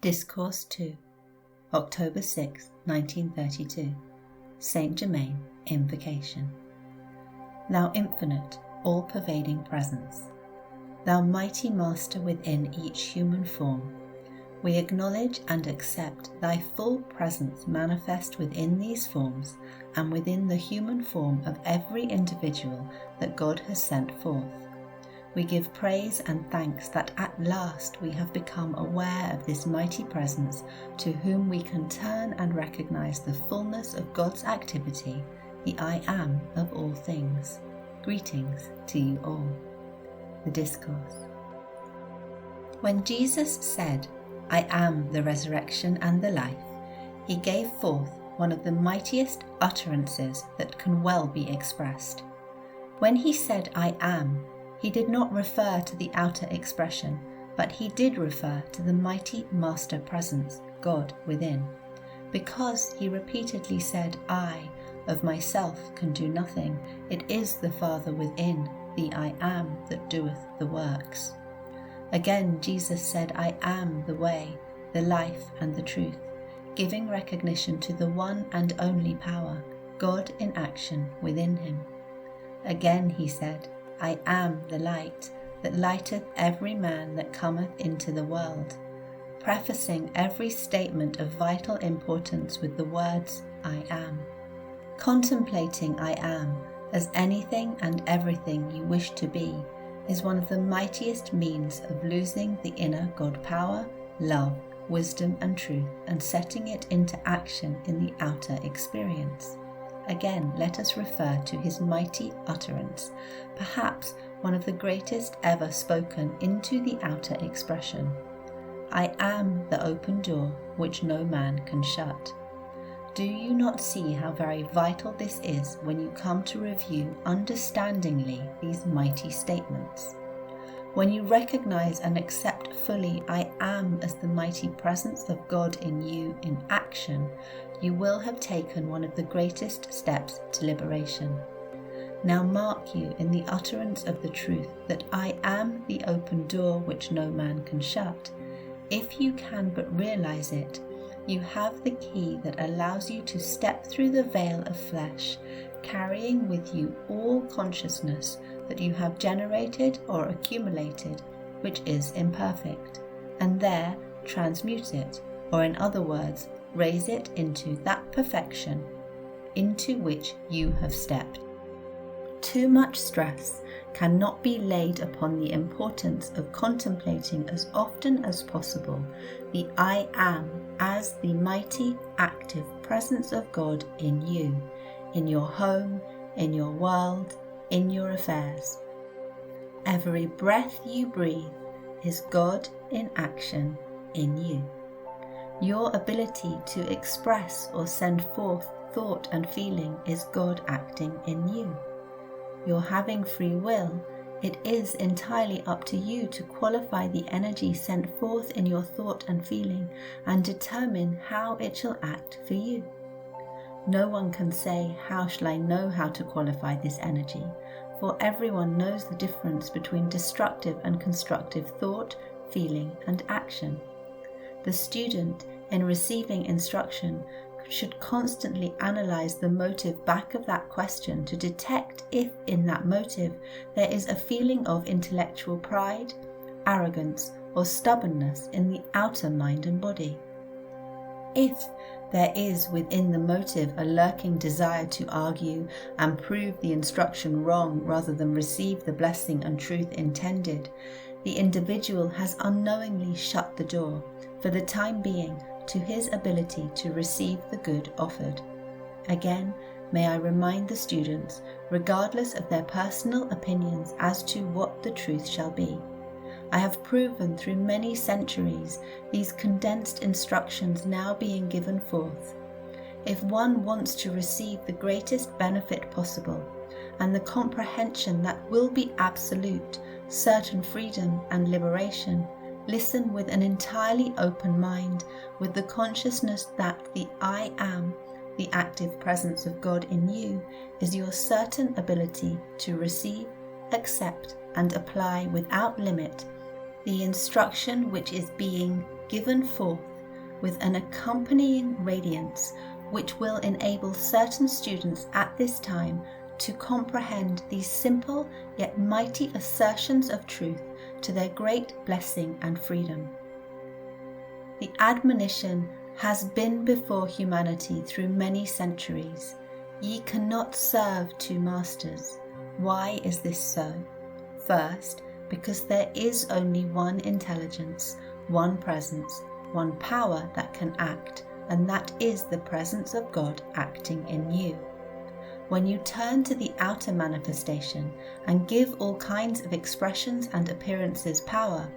Discourse 2, October 6, 1932. Saint Germain, Invocation. Thou infinite, all-pervading presence, thou mighty master within each human form, we acknowledge and accept thy full presence manifest within these forms and within the human form of every individual that God has sent forth. We give praise and thanks that at last we have become aware of this mighty presence, to whom we can turn and recognize the fullness of God's activity, the I Am of all things. Greetings to you all. The Discourse. When Jesus said, I am the resurrection and the life, he gave forth one of the mightiest utterances that can well be expressed. When he said, I am, he did not refer to the outer expression, but he did refer to the mighty master presence, God within. Because he repeatedly said, I, of myself, can do nothing, it is the Father within, the I am, that doeth the works. Again, Jesus said, I am the way, the life, and the truth, giving recognition to the one and only power, God in action within him. Again he said, I am the light that lighteth every man that cometh into the world, prefacing every statement of vital importance with the words, I am. Contemplating I am as anything and everything you wish to be is one of the mightiest means of losing the inner God power, love, wisdom and truth, and setting it into action in the outer experience. Again, let us refer to his mighty utterance, perhaps one of the greatest ever spoken into the outer expression. I am the open door which no man can shut. Do you not see how very vital this is when you come to review understandingly these mighty statements? When you recognize and accept fully I am as the mighty presence of God in you in action, you will have taken one of the greatest steps to liberation. Now mark you in the utterance of the truth that I am the open door which no man can shut. If you can but realize it, you have the key that allows you to step through the veil of flesh, carrying with you all consciousness that you have generated or accumulated, which is imperfect, and there transmute it, or in other words, raise it into that perfection into which you have stepped. Too much stress cannot be laid upon the importance of contemplating as often as possible the I am as the mighty active presence of God in you, in your home, in your world, in your affairs. Every breath you breathe is God in action in you. Your ability to express or send forth thought and feeling is God acting in you. Your having free will, it is entirely up to you to qualify the energy sent forth in your thought and feeling and determine how it shall act for you. No one can say, how shall I know how to qualify this energy? For everyone knows the difference between destructive and constructive thought, feeling and action. The student, in receiving instruction, should constantly analyze the motive back of that question to detect if in that motive there is a feeling of intellectual pride, arrogance, or stubbornness in the outer mind and body. If there is within the motive a lurking desire to argue and prove the instruction wrong rather than receive the blessing and truth intended, the individual has unknowingly shut the door, for the time being, to his ability to receive the good offered. Again, may I remind the students, regardless of their personal opinions as to what the truth shall be, I have proven through many centuries these condensed instructions now being given forth. If one wants to receive the greatest benefit possible, and the comprehension that will be absolute, certain freedom and liberation, listen with an entirely open mind, with the consciousness that the I am, the active presence of God in you, is your certain ability to receive, accept, and apply without limit the instruction which is being given forth with an accompanying radiance which will enable certain students at this time to comprehend these simple yet mighty assertions of truth to their great blessing and freedom. The admonition has been before humanity through many centuries. Ye cannot serve two masters. Why is this so? First, because there is only one intelligence, one presence, one power that can act, and that is the presence of God acting in you. When you turn to the outer manifestation and give all kinds of expressions and appearances power,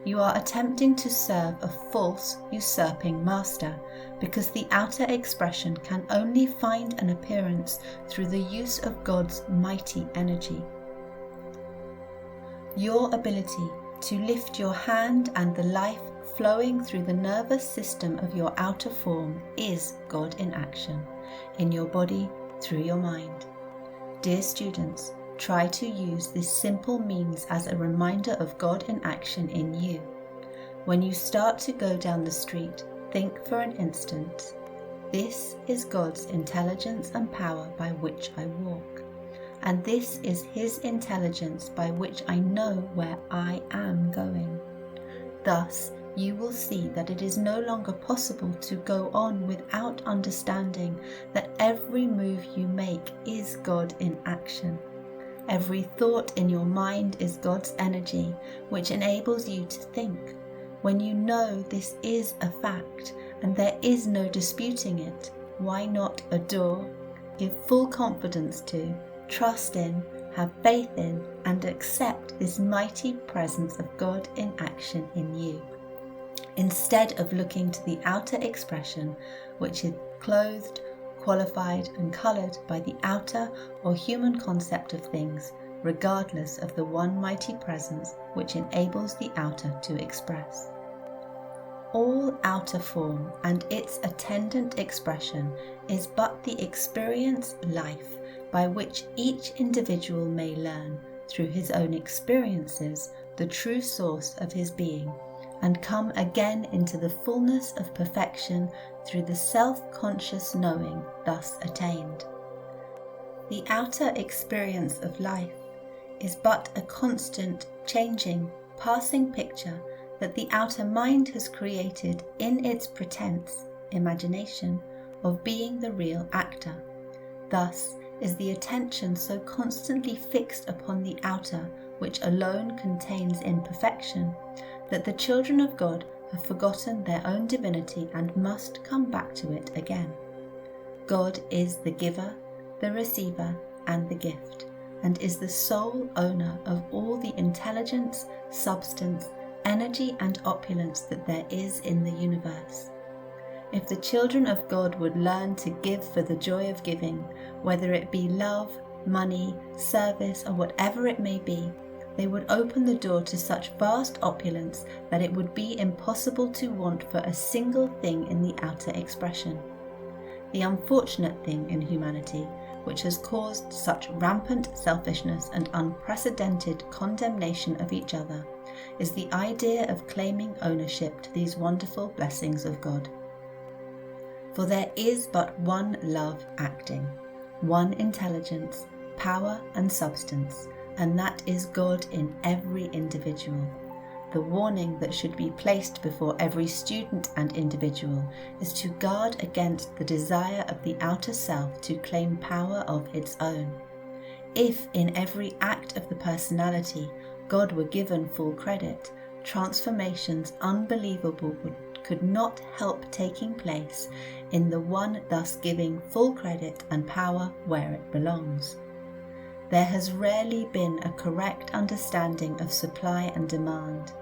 you are attempting to serve a false, usurping master, because the outer expression can only find an appearance through the use of God's mighty energy. Your ability to lift your hand and the life flowing through the nervous system of your outer form is God in action, in your body, through your mind. Dear students, try to use this simple means as a reminder of God in action in you. When you start to go down the street, think for an instant, this is God's intelligence and power by which I walk, and this is His intelligence by which I know where I am going. Thus, you will see that it is no longer possible to go on without understanding that every move you make is God in action. Every thought in your mind is God's energy, which enables you to think. When you know this is a fact and there is no disputing it, why not adore, give full confidence to, trust in, have faith in, and accept this mighty presence of God in action in you, instead of looking to the outer expression, which is clothed, qualified and coloured by the outer or human concept of things, regardless of the one mighty presence which enables the outer to express. All outer form and its attendant expression is but the experience life by which each individual may learn, through his own experiences, the true source of his being, and come again into the fullness of perfection through the self-conscious knowing thus attained. The outer experience of life is but a constant, changing, passing picture that the outer mind has created in its pretense, imagination, of being the real actor. Thus is the attention so constantly fixed upon the outer, which alone contains imperfection, that the children of God have forgotten their own divinity and must come back to it again. God is the giver, the receiver, and the gift, and is the sole owner of all the intelligence, substance, energy, and opulence that there is in the universe. If the children of God would learn to give for the joy of giving, whether it be love, money, service, or whatever it may be, they would open the door to such vast opulence that it would be impossible to want for a single thing in the outer expression. The unfortunate thing in humanity, which has caused such rampant selfishness and unprecedented condemnation of each other, is the idea of claiming ownership to these wonderful blessings of God. For there is but one love acting, one intelligence, power and substance, and that is God in every individual. The warning that should be placed before every student and individual is to guard against the desire of the outer self to claim power of its own. If in every act of the personality God were given full credit, transformations unbelievable could not help taking place in the one thus giving full credit and power where it belongs. There has rarely been a correct understanding of supply and demand.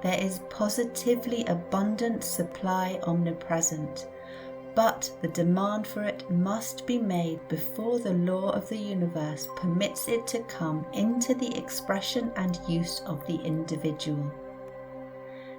There is positively abundant supply omnipresent, but the demand for it must be made before the law of the universe permits it to come into the expression and use of the individual.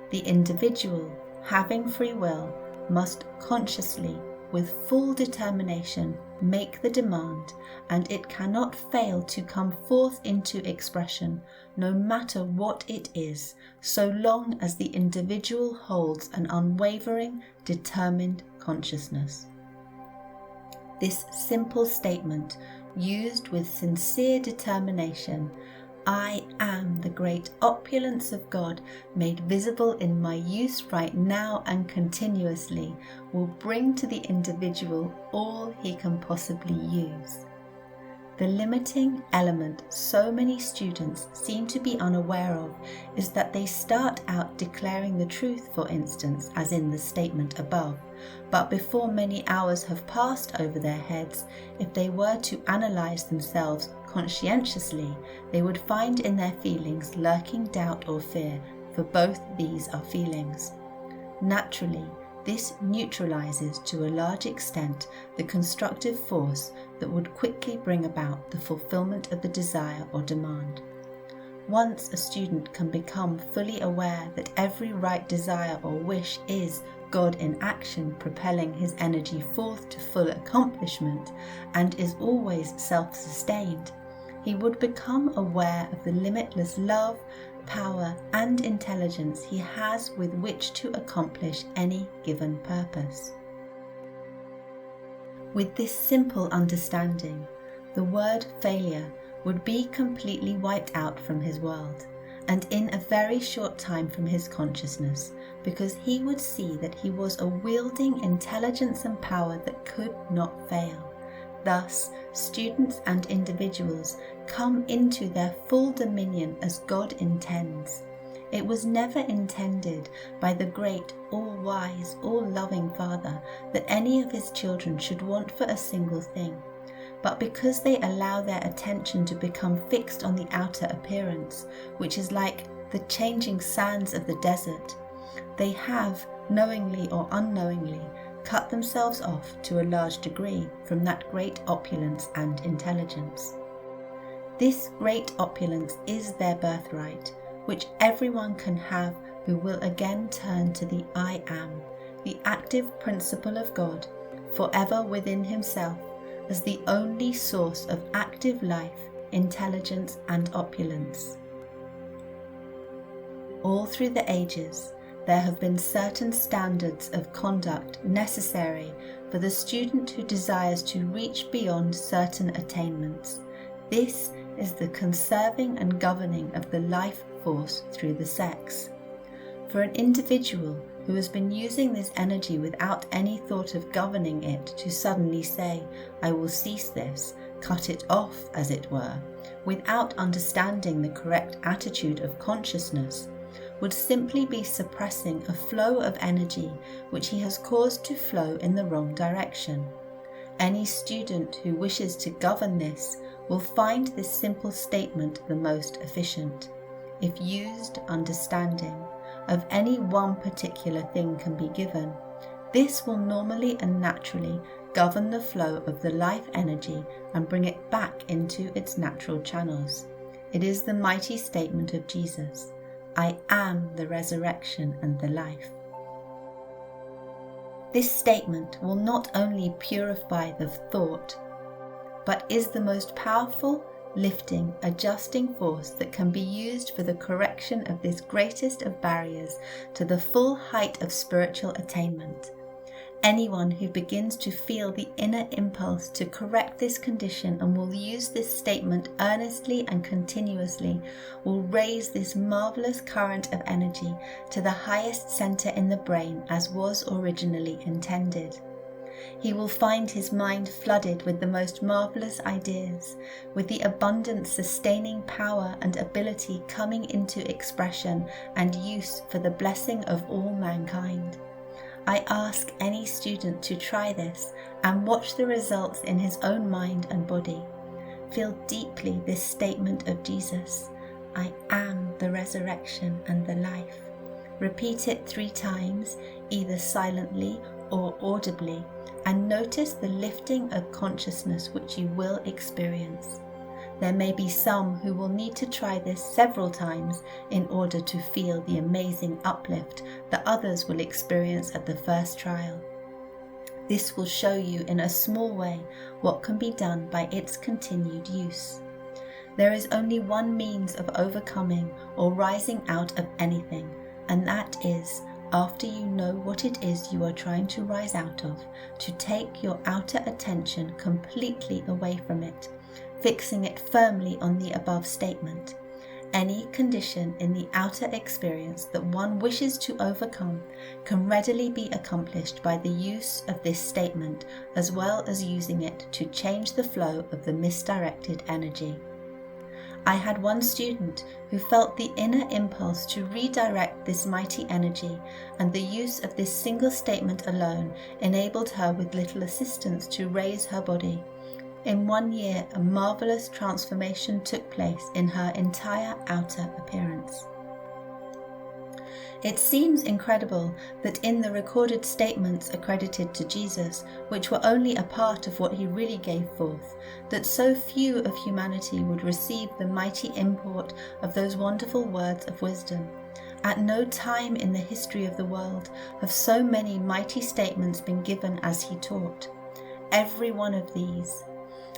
The individual, having free will, must consciously, with full determination, make the demand, and it cannot fail to come forth into expression, no matter what it is, so long as the individual holds an unwavering, determined consciousness. This simple statement, used with sincere determination, I am the great opulence of God made visible in my use right now and continuously, will bring to the individual all he can possibly use. The limiting element so many students seem to be unaware of is that they start out declaring the truth, for instance, as in the statement above, but before many hours have passed over their heads, if they were to analyse themselves conscientiously, they would find in their feelings lurking doubt or fear, for both these are feelings. Naturally, this neutralises to a large extent the constructive force that would quickly bring about the fulfilment of the desire or demand. Once a student can become fully aware that every right desire or wish is God in action propelling his energy forth to full accomplishment and is always self-sustained, he would become aware of the limitless love, power and intelligence he has with which to accomplish any given purpose. With this simple understanding, the word failure would be completely wiped out from his world, and in a very short time from his consciousness, because he would see that he was a wielding intelligence and power that could not fail. Thus, students and individuals come into their full dominion as God intends. It was never intended by the great, all-wise, all-loving Father that any of his children should want for a single thing. But because they allow their attention to become fixed on the outer appearance, which is like the changing sands of the desert, they have, knowingly or unknowingly, cut themselves off to a large degree from that great opulence and intelligence. This great opulence is their birthright, which everyone can have who will again turn to the I Am, the active principle of God, forever within himself, as the only source of active life, intelligence and opulence. All through the ages, there have been certain standards of conduct necessary for the student who desires to reach beyond certain attainments. This is the conserving and governing of the life force through the sex. For an individual who has been using this energy without any thought of governing it to suddenly say, I will cease this, cut it off as it were, without understanding the correct attitude of consciousness, would simply be suppressing a flow of energy which he has caused to flow in the wrong direction. Any student who wishes to govern this will find this simple statement the most efficient. If used understanding of any one particular thing can be given, this will normally and naturally govern the flow of the life energy and bring it back into its natural channels. It is the mighty statement of Jesus, I am the resurrection and the life. This statement will not only purify the thought, but is the most powerful, lifting, adjusting force that can be used for the correction of this greatest of barriers to the full height of spiritual attainment. Anyone who begins to feel the inner impulse to correct this condition and will use this statement earnestly and continuously will raise this marvelous current of energy to the highest center in the brain as was originally intended. He will find his mind flooded with the most marvelous ideas, with the abundant sustaining power and ability coming into expression and use for the blessing of all mankind. I ask any student to try this and watch the results in his own mind and body. Feel deeply this statement of Jesus, I am the resurrection and the life. Repeat it 3 times, either silently or audibly, and notice the lifting of consciousness which you will experience. There may be some who will need to try this several times in order to feel the amazing uplift that others will experience at the first trial. This will show you in a small way what can be done by its continued use. There is only one means of overcoming or rising out of anything, and that is, after you know what it is you are trying to rise out of, to take your outer attention completely away from it, fixing it firmly on the above statement. Any condition in the outer experience that one wishes to overcome can readily be accomplished by the use of this statement, as well as using it to change the flow of the misdirected energy. I had one student who felt the inner impulse to redirect this mighty energy, and the use of this single statement alone enabled her with little assistance to raise her body. In 1 year, a marvelous transformation took place in her entire outer appearance. It seems incredible that in the recorded statements accredited to Jesus, which were only a part of what he really gave forth, that so few of humanity would receive the mighty import of those wonderful words of wisdom. At no time in the history of the world have so many mighty statements been given as he taught. Every one of these,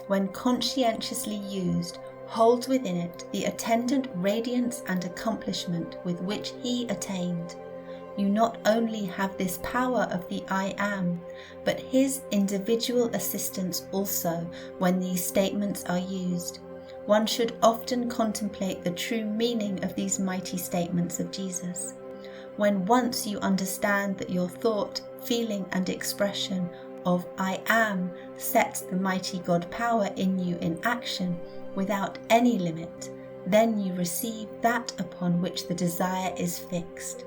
when conscientiously used, holds within it the attendant radiance and accomplishment with which he attained. You not only have this power of the I Am, but his individual assistance also when these statements are used. One should often contemplate the true meaning of these mighty statements of Jesus. When once you understand that your thought, feeling and expression of I Am sets the mighty God power in you in action without any limit, then you receive that upon which the desire is fixed.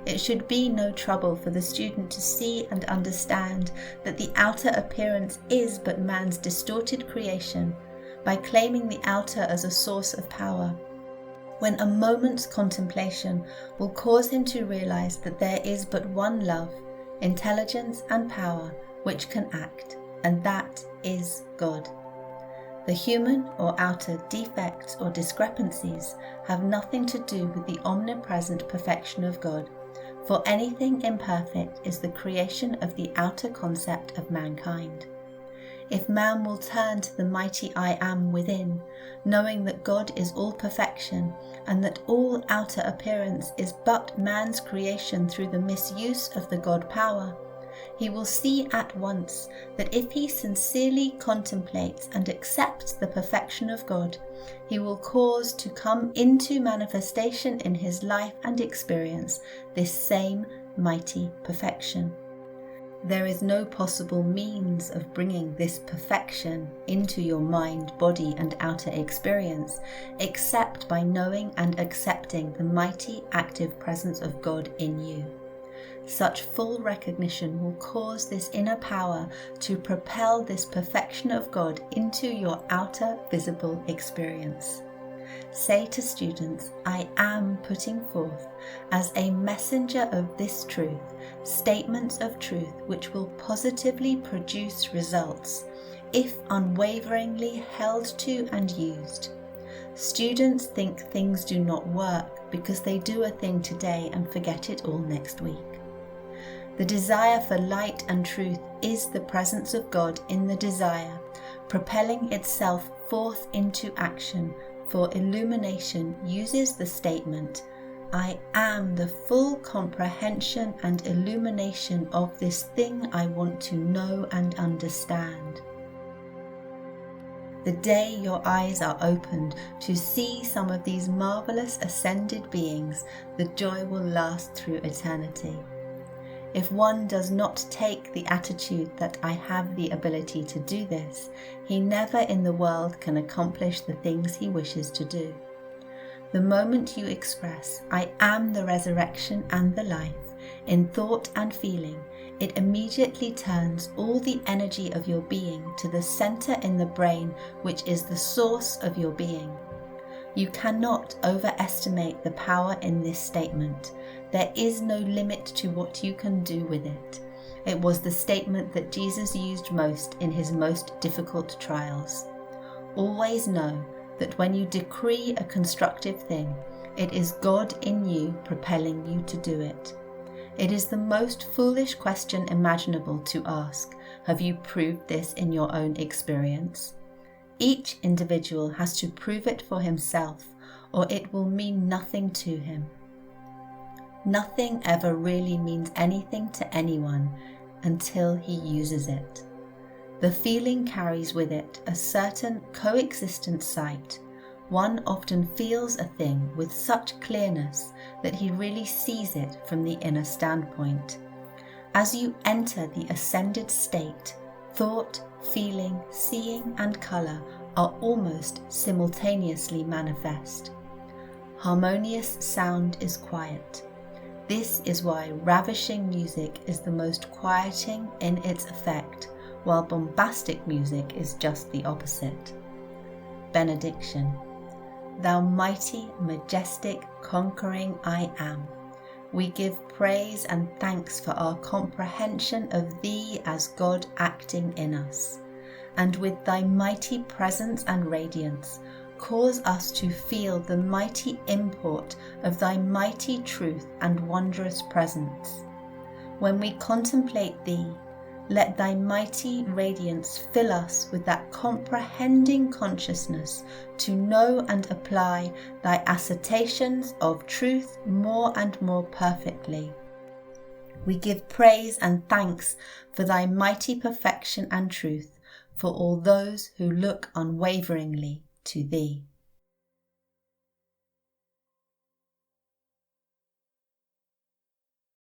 It should be no trouble for the student to see and understand that the outer appearance is but man's distorted creation, by claiming the outer as a source of power, when a moment's contemplation will cause him to realize that there is but one love, intelligence and power which can act, and that is God. The human or outer defects or discrepancies have nothing to do with the omnipresent perfection of God, for anything imperfect is the creation of the outer concept of mankind. If man will turn to the mighty I Am within, knowing that God is all perfection and that all outer appearance is but man's creation through the misuse of the God power, he will see at once that if he sincerely contemplates and accepts the perfection of God, he will cause to come into manifestation in his life and experience this same mighty perfection. There is no possible means of bringing this perfection into your mind, body and outer experience except by knowing and accepting the mighty active presence of God in you. Such full recognition will cause this inner power to propel this perfection of God into your outer visible experience. Say to students, I am putting forth, as a messenger of this truth, statements of truth which will positively produce results, if unwaveringly held to and used. Students think things do not work because they do a thing today and forget it all next week. The desire for light and truth is the presence of God in the desire, propelling itself forth into action, for illumination uses the statement, I am the full comprehension and illumination of this thing I want to know and understand. The day your eyes are opened to see some of these marvelous ascended beings, the joy will last through eternity. If one does not take the attitude that I have the ability to do this, he never in the world can accomplish the things he wishes to do. The moment you express, I am the resurrection and the life, in thought and feeling, it immediately turns all the energy of your being to the center in the brain, which is the source of your being. You cannot overestimate the power in this statement. There is no limit to what you can do with it. It was the statement that Jesus used most in his most difficult trials. Always know that when you decree a constructive thing, it is God in you propelling you to do it. It is the most foolish question imaginable to ask. Have you proved this in your own experience? Each individual has to prove it for himself, or it will mean nothing to him. Nothing ever really means anything to anyone until he uses it. The feeling carries with it a certain coexistent sight. One often feels a thing with such clearness that he really sees it from the inner standpoint. As you enter the ascended state, thought, feeling, seeing, and colour are almost simultaneously manifest. Harmonious sound is quiet. This is why ravishing music is the most quieting in its effect, while bombastic music is just the opposite. Benediction. Thou mighty, majestic, conquering I am. We give praise and thanks for our comprehension of Thee as God acting in us. And with Thy mighty presence and radiance, cause us to feel the mighty import of Thy mighty truth and wondrous presence. When we contemplate Thee, let Thy mighty radiance fill us with that comprehending consciousness to know and apply Thy assertions of truth more and more perfectly. We give praise and thanks for Thy mighty perfection and truth for all those who look unwaveringly to Thee.